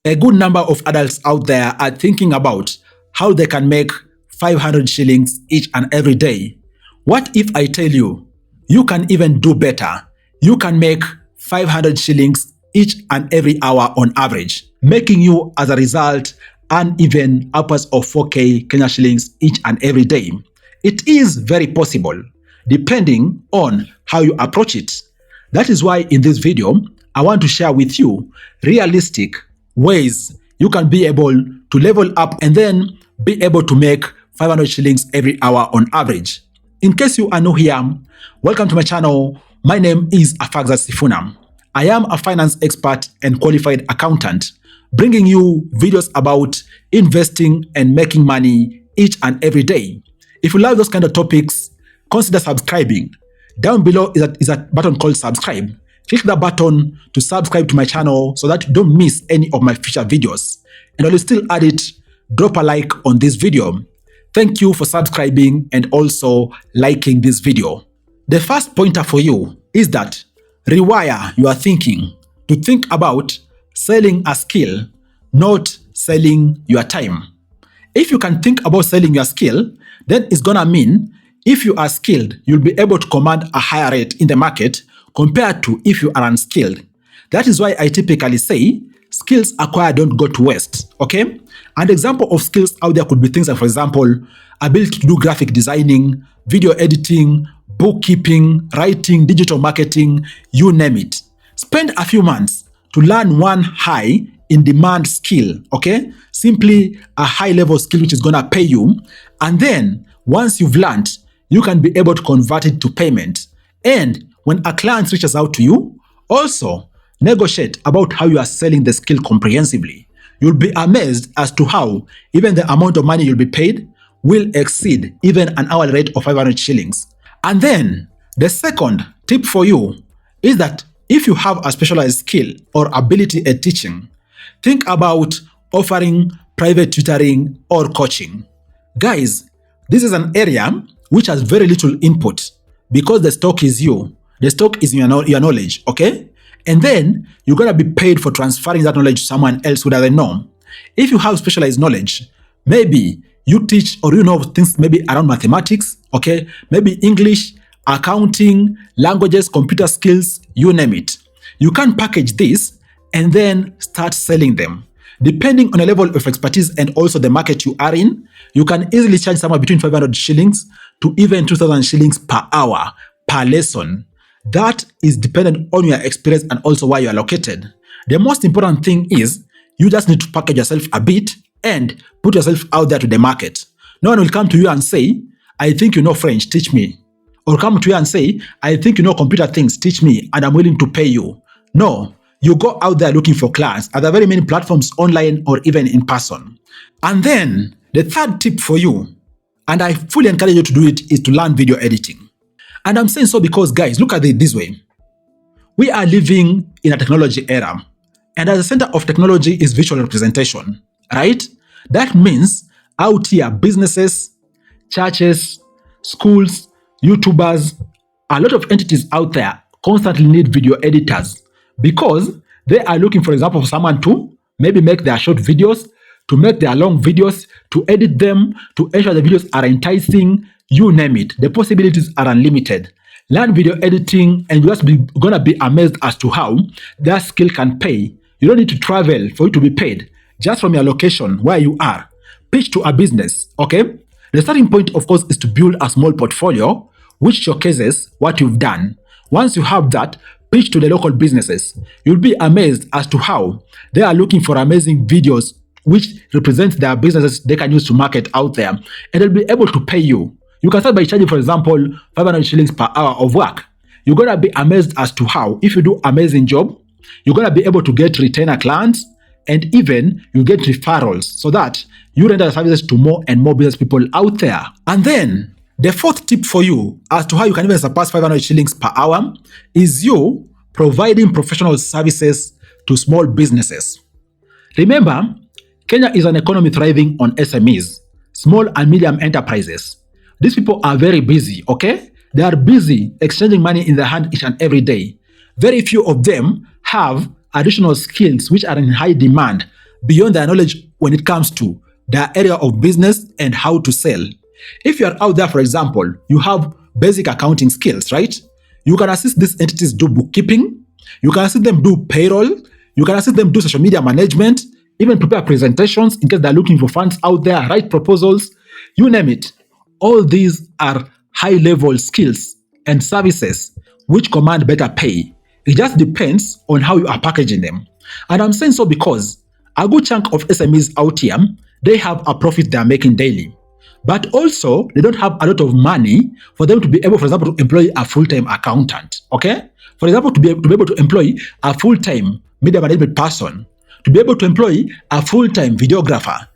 A good number of adults out there are thinking about how they can make 500 shillings each and every day. What if I tell you, you can even do better? You can make 500 shillings each and every hour on average, making you, as a result, earn even upwards of 4K Kenya shillings each and every day. It is very possible, depending on how you approach it. That is why in this video, I want to share with you realistic ways you can be able to level up and then be able to make 500 shillings every hour on average. In case you are new here, welcome to my channel. My name is Afagza Sifuna. I am a finance expert and qualified accountant, bringing you videos about investing and making money each and every day. If you love those kind of topics, consider subscribing. Down below is a button called subscribe. Click that button to subscribe to my channel so that you don't miss any of my future videos. And while you still at it, drop a like on this video. Thank you for subscribing and also liking this video. The first pointer for you is that rewire your thinking to think about selling a skill, not selling your time. If you can think about selling your skill, then it's gonna mean if you are skilled, you'll be able to command a higher rate in the market compared to if you are unskilled. That is why I typically say skills acquired don't go to waste, okay? An example of skills out there could be things like, for example, ability to do graphic designing, video editing, bookkeeping, writing, digital marketing, you name it. Spend a few months to learn one high in demand skill, okay? Simply a high level skill which is gonna pay you. And then once you've learned, you can be able to convert it to payment. And when a client reaches out to you, also negotiate about how you are selling the skill comprehensively. You'll be amazed as to how even the amount of money you'll be paid will exceed even an hourly rate of 500 shillings. And then the second tip for you is that if you have a specialized skill or ability at teaching, think about offering private tutoring or coaching. Guys, this is an area which has very little input because the stock is you. The stock is your knowledge, okay? And then you're gonna be paid for transferring that knowledge to someone else who doesn't know. If you have specialized knowledge, maybe you teach or you know things maybe around mathematics, okay? Maybe English, accounting, languages, computer skills, you name it. You can package this and then start selling them. Depending on the level of expertise and also the market you are in, you can easily charge somewhere between 500 shillings to even 2,000 shillings per hour, per lesson. That is dependent on your experience and also where you are located. The most important thing is you just need to package yourself a bit and put yourself out there to the market. No one will come to you and say, I think you know French, teach me. Or come to you and say, I think you know computer things, teach me, and I'm willing to pay you. No, you go out there looking for clients. Are there very many platforms online or even in person? And then the third tip for you, and I fully encourage you to do it, is to learn video editing. And I'm saying so because, guys, look at it this way. We are living in a technology era, and at the center of technology is visual representation, right? That means out here, businesses, churches, schools, YouTubers, a lot of entities out there constantly need video editors because they are looking, for example, for someone to maybe make their short videos, to make their long videos, to edit them, to ensure the videos are enticing, you name it. The possibilities are unlimited. Learn video editing and you're just gonna be amazed as to how that skill can pay. You don't need to travel for you to be paid. Just from your location where you are. Pitch to a business, okay? The starting point, of course, is to build a small portfolio which showcases what you've done. Once you have that, pitch to the local businesses. You'll be amazed as to how they are looking for amazing videos which represent their businesses they can use to market out there, and they'll be able to pay you. You can start by charging, for example, 500 shillings per hour of work. You're gonna be amazed as to how, if you do amazing job, you're gonna be able to get retainer clients and even you get referrals so that you render the services to more and more business people out there. And then the fourth tip for you as to how you can even surpass 500 shillings per hour is you providing professional services to small businesses. Remember, Kenya is an economy thriving on SMEs, small and medium enterprises. These people are very busy, okay? They are busy exchanging money in their hand each and every day. Very few of them have additional skills which are in high demand beyond their knowledge when it comes to their area of business and how to sell. If you are out there, for example, you have basic accounting skills, right? You can assist these entities do bookkeeping, you can assist them do payroll, you can assist them do social media management, even prepare presentations in case they're looking for funds out there, write proposals, you name it. All these are high-level skills and services which command better pay. It just depends on how you are packaging them. And I'm saying so because a good chunk of SMEs out here, they have a profit they are making daily. But also, they don't have a lot of money for them to be able, for example, to employ a full-time accountant, okay? For example, to be able to employ a full-time media management person, to be able to employ a full-time videographer.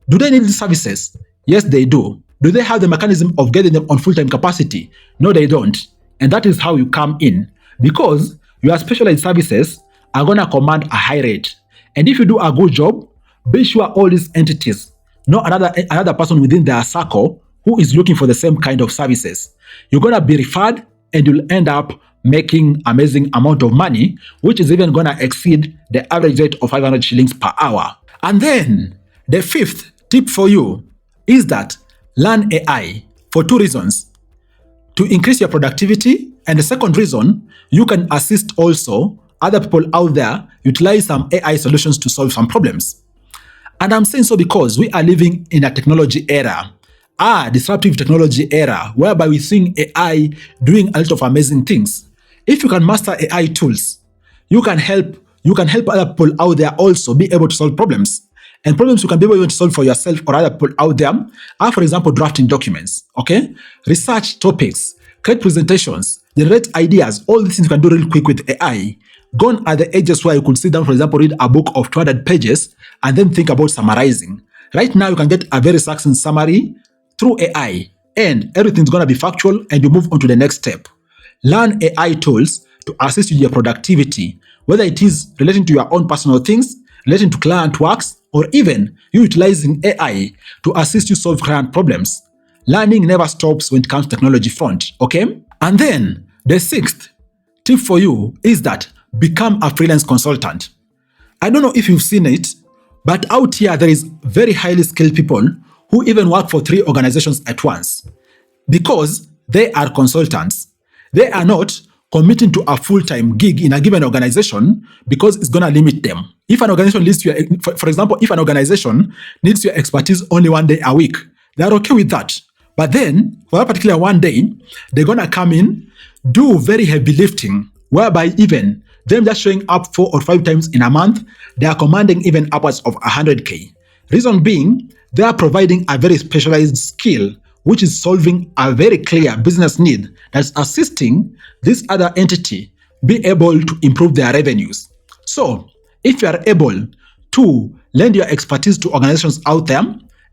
Do they need these services? Yes, they do. Do they have the mechanism of getting them on full-time capacity? No, they don't. And that is how you come in, because your specialized services are going to command a high rate. And if you do a good job, be sure all these entities know another person within their circle who is looking for the same kind of services. You're going to be referred and you'll end up making amazing amount of money, which is even going to exceed the average rate of 500 shillings per hour. And then the fifth tip for you is that learn AI for two reasons: to increase your productivity, and the second reason, you can assist also other people out there utilize some AI solutions to solve some problems. And I'm saying so because we are living in a technology era, a disruptive technology era, whereby we're seeing AI doing a lot of amazing things. If you can master AI tools, you can help other people out there also be able to solve problems. And problems you can be able to solve for yourself or other people out there are, for example, drafting documents, okay? Research topics, create presentations, generate ideas. All these things you can do real quick with AI. Gone are the ages where you could sit down, for example, read a book of 200 pages and then think about summarizing. Right now, you can get a very succinct summary through AI, and everything's going to be factual, and you move on to the next step. Learn AI tools to assist you in your productivity, whether it is relating to your own personal things, relating to client works, or even you utilizing AI to assist you solve client problems. Learning never stops when it comes to technology front, okay? And then the sixth tip for you is that become a freelance consultant. I don't know if you've seen it, but out here there is very highly skilled people who even work for 3 organizations at once because they are consultants. They are not committing to a full-time gig in a given organization because it's going to limit them. If an organization needs your, for example, if an organization needs your expertise only 1 day a week, they're okay with that. But then, for that particular 1 day, they're going to come in, do very heavy lifting, whereby even them just showing up 4 or 5 times in a month, they are commanding even upwards of 100K. Reason being, they are providing a very specialized skill, which is solving a very clear business need that's assisting this other entity be able to improve their revenues. So, if you are able to lend your expertise to organizations out there,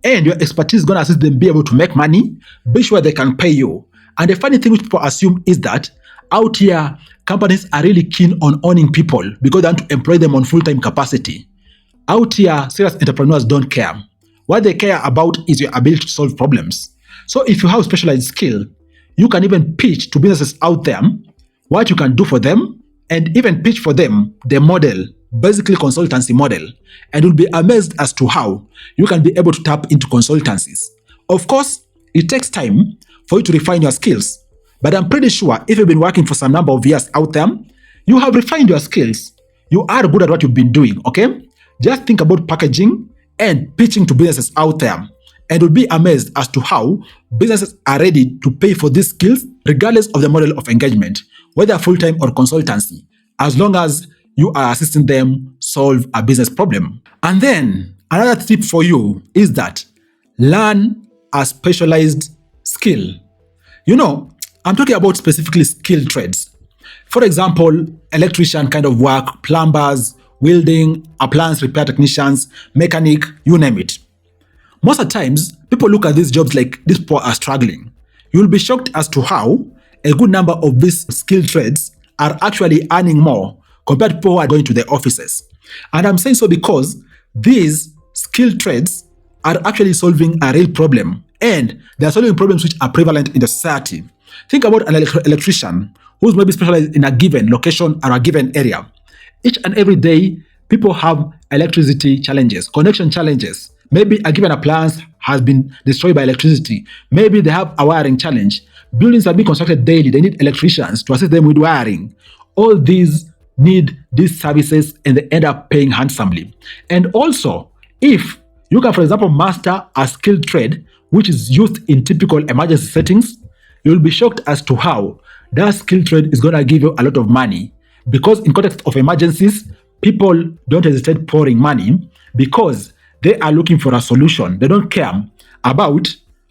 and your expertise is going to assist them be able to make money, be sure they can pay you. And the funny thing which people assume is that out here, companies are really keen on owning people because they want to employ them on full-time capacity. Out here, serious entrepreneurs don't care. What they care about is your ability to solve problems. So if you have specialized skill, you can even pitch to businesses out there what you can do for them, and even pitch for them the model, basically consultancy model, and you'll be amazed as to how you can be able to tap into consultancies. Of course, it takes time for you to refine your skills, but I'm pretty sure if you've been working for some number of years out there, you have refined your skills. You are good at what you've been doing, okay? Just think about packaging and pitching to businesses out there, and you'll be amazed as to how businesses are ready to pay for these skills regardless of the model of engagement, whether full-time or consultancy, as long as you are assisting them solve a business problem. And then another tip for you is that learn a specialized skill. You know, I'm talking about specifically skilled trades. For example, electrician kind of work, plumbers, welding, appliance repair technicians, mechanic, you name it. Most of the times, people look at these jobs like these people are struggling. You'll be shocked as to how a good number of these skilled trades are actually earning more compared to people who are going to the offices. And I'm saying so because these skilled trades are actually solving a real problem, and they are solving problems which are prevalent in the society. Think about an electrician who's maybe specialized in a given location or a given area. Each and every day, people have electricity challenges, connection challenges. Maybe a given appliance has been destroyed by electricity. Maybe they have a wiring challenge. Buildings are being constructed daily. They need electricians to assist them with wiring. All these need these services and they end up paying handsomely. And also, if you can, for example, master a skilled trade which is used in typical emergency settings, you'll be shocked as to how that skilled trade is going to give you a lot of money. Because in context of emergencies, people don't hesitate pouring money because they are looking for a solution. They don't care about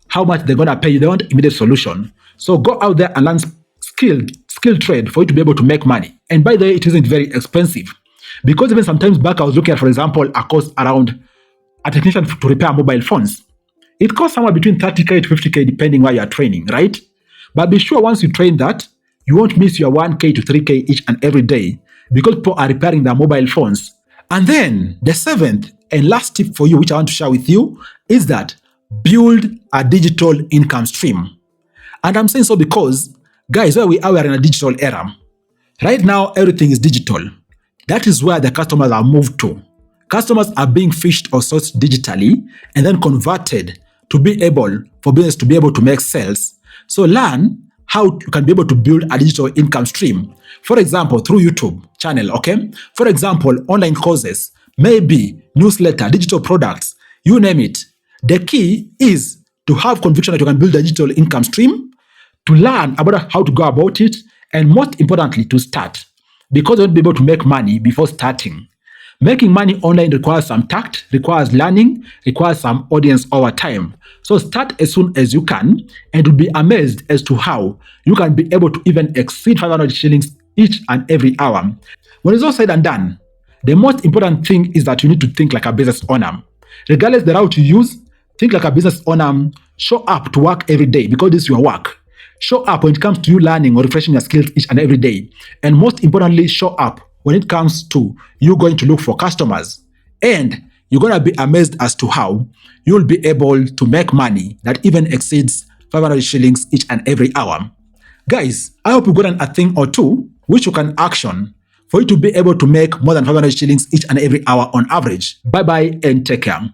how much they're going to pay you. They want immediate solution. So go out there and learn skilled trade for you to be able to make money. And by the way, it isn't very expensive. Because even sometimes back I was looking at, for example, a cost around a technician to repair mobile phones. It costs somewhere between 30K to 50K depending where you are training, right? But be sure once you train that, you won't miss your 1K to 3K each and every day because people are repairing their mobile phones. And then the seventh and last tip for you, which I want to share with you, is that build a digital income stream. And I'm saying so because, guys, where we are in a digital era. Right now, everything is digital. That is where the customers are moved to. Customers are being fished or sourced digitally and then converted to be able for business to be able to make sales. So learn how you can be able to build a digital income stream. For example, through YouTube channel, okay? For example, online courses, maybe newsletter, digital products, you name it. The key is to have conviction that you can build a digital income stream, to learn about how to go about it, and most importantly, to start. Because you won't be able to make money before starting. Making money online requires some tact, requires learning, requires some audience over time. So start as soon as you can and you'll be amazed as to how you can be able to even exceed 500 shillings each and every hour. When it's all said and done, the most important thing is that you need to think like a business owner. Regardless the route you use, think like a business owner. Show up to work every day because this is your work. Show up when it comes to you learning or refreshing your skills each and every day. And most importantly, show up when it comes to you going to look for customers. And you're going to be amazed as to how you'll be able to make money that even exceeds 500 shillings each and every hour. Guys, I hope you got a thing or two which you can action for you to be able to make more than 500 shillings each and every hour on average. Bye-bye and take care.